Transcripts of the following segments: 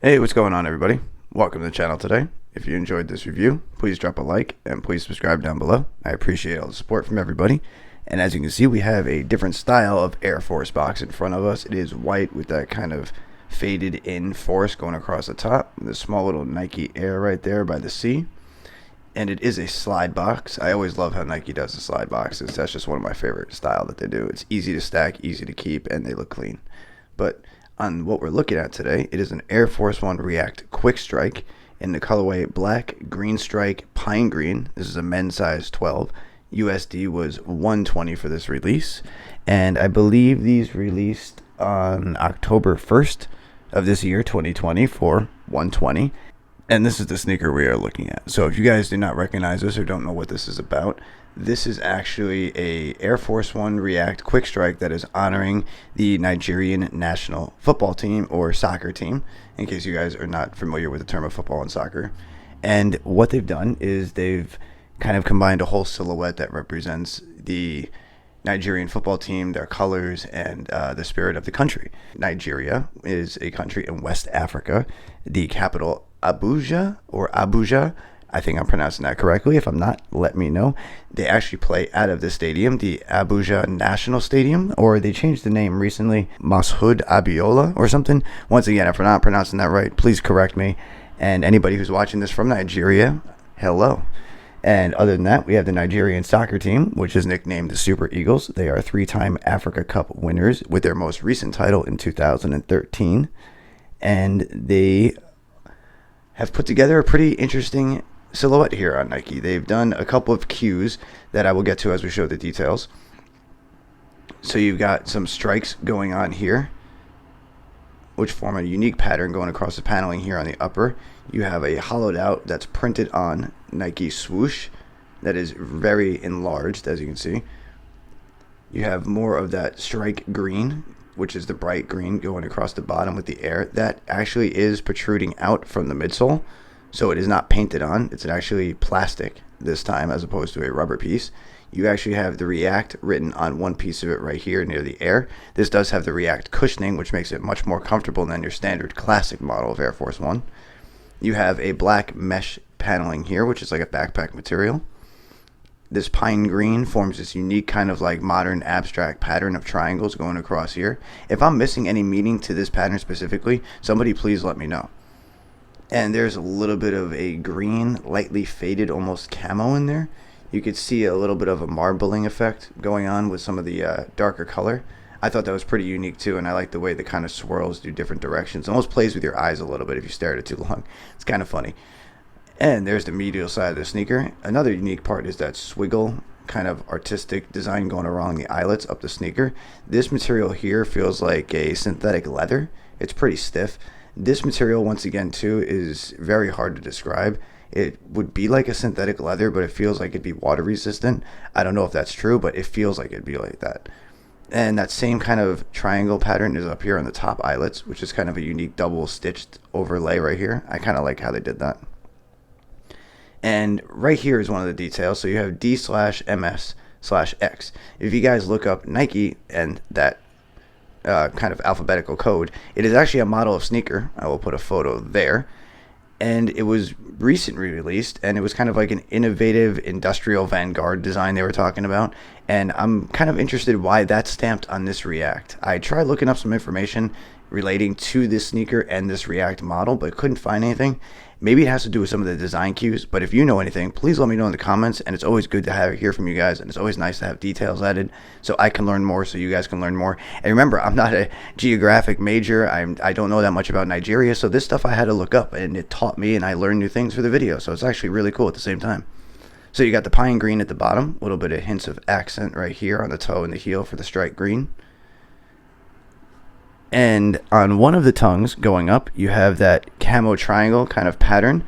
Hey, what's going on, everybody? Welcome to the channel today. If you enjoyed this review, please drop a like and please subscribe down below. I appreciate all the support from everybody. And as you can see, we have a different style of Air Force box in front of us. It is white with that kind of faded in force going across the top. The small little Nike Air right there by the C. And it is a slide box. I always love how Nike does the slide boxes. That's just one of my favorite style that they do. It's easy to stack, easy to keep, and they look clean. But on what we're looking at today, it is an Air Force One React Quick Strike in the colorway black, green strike, pine green. This is a men's size 12. USD was $120 for this release. And I believe these released on October 1st of this year, 2020, for $120. And this is the sneaker we are looking at. So if you guys do not recognize this or don't know what this is about, this is actually a Air Force One React Quick Strike that is honoring the Nigerian National Football Team or Soccer Team, in case you guys are not familiar with the term of football and soccer. And what they've done is they've kind of combined a whole silhouette that represents the Nigerian football team, their colors, and the spirit of the country. Nigeria is a country in West Africa. The capital, Abuja. I think I'm pronouncing that correctly. If I'm not, let me know. They actually play out of the stadium, the Abuja National Stadium, or they changed the name recently, Mashoud Abiola or something. Once again, if I'm not pronouncing that right, please correct me. And anybody who's watching this from Nigeria, hello. And other than that, we have the Nigerian Soccer Team, which is nicknamed the Super Eagles. They are three-time Africa Cup winners with their most recent title in 2013. And they have put together a pretty interesting silhouette here on Nike. They've done a couple of cues that I will get to as we show the details. So you've got some strikes going on here, which form a unique pattern going across the paneling here on the upper. You have a hollowed out that's printed on Nike swoosh that is very enlarged, as you can see. You have more of that strike green, which is the bright green going across the bottom with the air. That actually is protruding out from the midsole. So it is not painted on. It's actually plastic this time as opposed to a rubber piece. You actually have the React written on one piece of it right here near the air. This does have the React cushioning, which makes it much more comfortable than your standard classic model of Air Force One. You have a black mesh paneling here, which is like a backpack material. This pine green forms this unique kind of like modern abstract pattern of triangles going across here. If I'm missing any meaning to this pattern specifically, somebody please let me know. And there's a little bit of a green, lightly faded, almost camo in there. You could see a little bit of a marbling effect going on with some of the darker color. I thought that was pretty unique too, and I like the way the kind of swirls do different directions. It almost plays with your eyes a little bit if you stare at it too long. It's kind of funny. And there's the medial side of the sneaker. Another unique part is that swiggle kind of artistic design going along the eyelets up the sneaker. This material here feels like a synthetic leather. It's pretty stiff. This material, once again, too, is very hard to describe. It would be like a synthetic leather, but it feels like it'd be water resistant. I don't know if that's true, but it feels like it'd be like that. And that same kind of triangle pattern is up here on the top eyelets, which is kind of a unique double stitched overlay right here. I kind of like how they did that. And right here is one of the details. So you have D/MS/X. If you guys look up Nike and that kind of alphabetical code, it is actually a model of sneaker. I will put a photo there. And it was recently released, and it was kind of like an innovative industrial vanguard design they were talking about. And I'm kind of interested why that's stamped on this React. I tried looking up some information relating to this sneaker and this React model, but couldn't find anything. Maybe it has to do with some of the design cues, but if you know anything, please let me know in the comments. And it's always good to hear from you guys, and it's always nice to have details added so I can learn more, so you guys can learn more. And remember, I'm not a geographic major. I don't know that much about Nigeria, so this stuff I had to look up, and it taught me, and I learned new things for the video, so it's actually really cool at the same time. So you got the pine green at the bottom, a little bit of hints of accent right here on the toe and the heel for the strike green. And on one of the tongues going up, you have that camo triangle kind of pattern,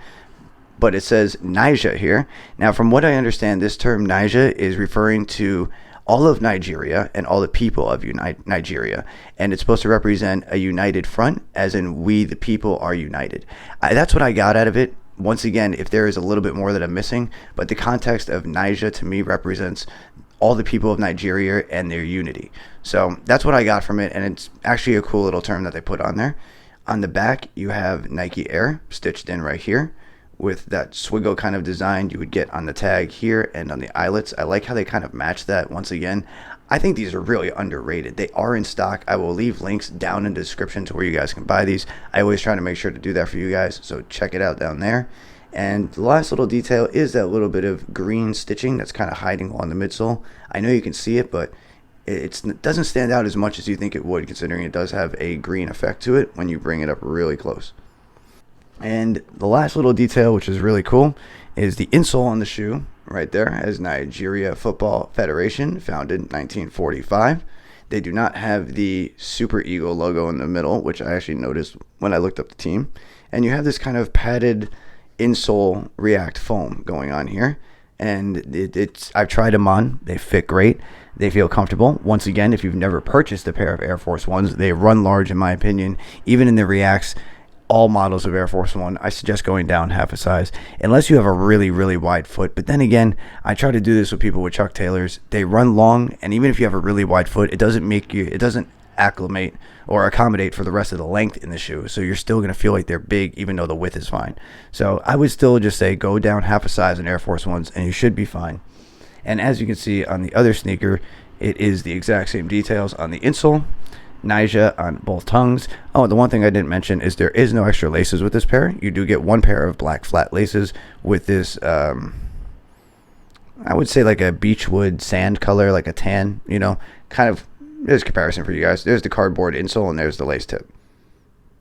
but it says Naija here. Now, from what I understand, this term Naija is referring to all of Nigeria and all the people of Nigeria, and it's supposed to represent a united front, as in we the people are united. That's what I got out of it. Once again, if there is a little bit more that I'm missing, but the context of Naija to me represents all the people of Nigeria and their unity. So that's what I got from it, and it's actually a cool little term that they put on there. On the back, you have Nike Air stitched in right here with that swiggle kind of design you would get on the tag here and on the eyelets. I like how they kind of match that. Once again, I think these are really underrated. They are in stock. I will leave links down in the description to where you guys can buy these. I always try to make sure to do that for you guys, so check it out down there. And the last little detail is that little bit of green stitching that's kind of hiding along the midsole. I know you can see it, but it doesn't stand out as much as you think it would, considering it does have a green effect to it when you bring it up really close. And the last little detail, which is really cool, is the insole on the shoe right there as Nigeria Football Federation, founded in 1945. They do not have the Super Eagle logo in the middle, which I actually noticed when I looked up the team. And you have this kind of padded insole React foam going on here. And I've tried them on. They fit great. They feel comfortable. Once again, if you've never purchased a pair of Air Force Ones, they run large in my opinion. Even in the Reacts, all models of Air Force One, I suggest going down half a size, unless you have a really, really wide foot. But then again, I try to do this with people with Chuck Taylors. They run long, and even if you have a really wide foot, it doesn't acclimate or accommodate for the rest of the length in the shoe. So you're still going to feel like they're big, even though the width is fine. So I would still just say go down half a size in Air Force Ones, and you should be fine. And as you can see on the other sneaker, it is the exact same details on the insole. Naija on both tongues. Oh, the one thing I didn't mention is there is no extra laces with this pair. You do get one pair of black flat laces with this, I would say like a beechwood sand color, like a tan, kind of. There's comparison for you guys. There's the cardboard insole and there's the lace tip.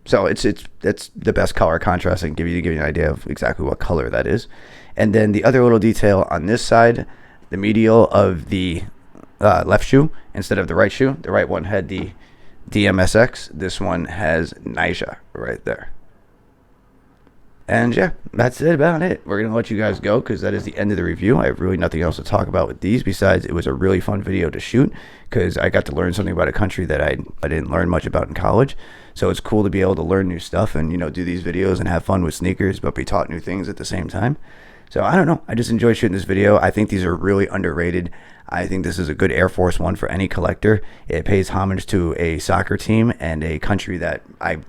So it's the best color contrast I can give you an idea of exactly what color that is. And then the other little detail on this side, the medial of the left shoe instead of the right shoe. The right one had the DMSX. This one has Naija right there. And yeah, that's about it. We're going to let you guys go because that is the end of the review. I have really nothing else to talk about with these besides it was a really fun video to shoot because I got to learn something about a country that I didn't learn much about in college. So it's cool to be able to learn new stuff and, do these videos and have fun with sneakers, but be taught new things at the same time. So I don't know. I just enjoyed shooting this video. I think these are really underrated. I think this is a good Air Force One for any collector. It pays homage to a soccer team and a country that I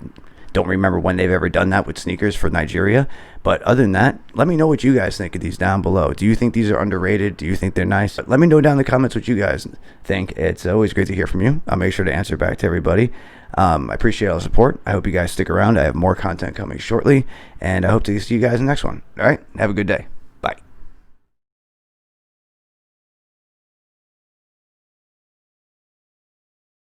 don't remember when they've ever done that with sneakers for Nigeria. But other than that, let me know what you guys think of these down below. Do you think these are underrated? Do you think they're nice? Let me know down in the comments what you guys think. It's always great to hear from you. I'll make sure to answer back to everybody. I appreciate all the support. I hope you guys stick around. I have more content coming shortly, and I hope to see you guys in the next one. All right, have a good day.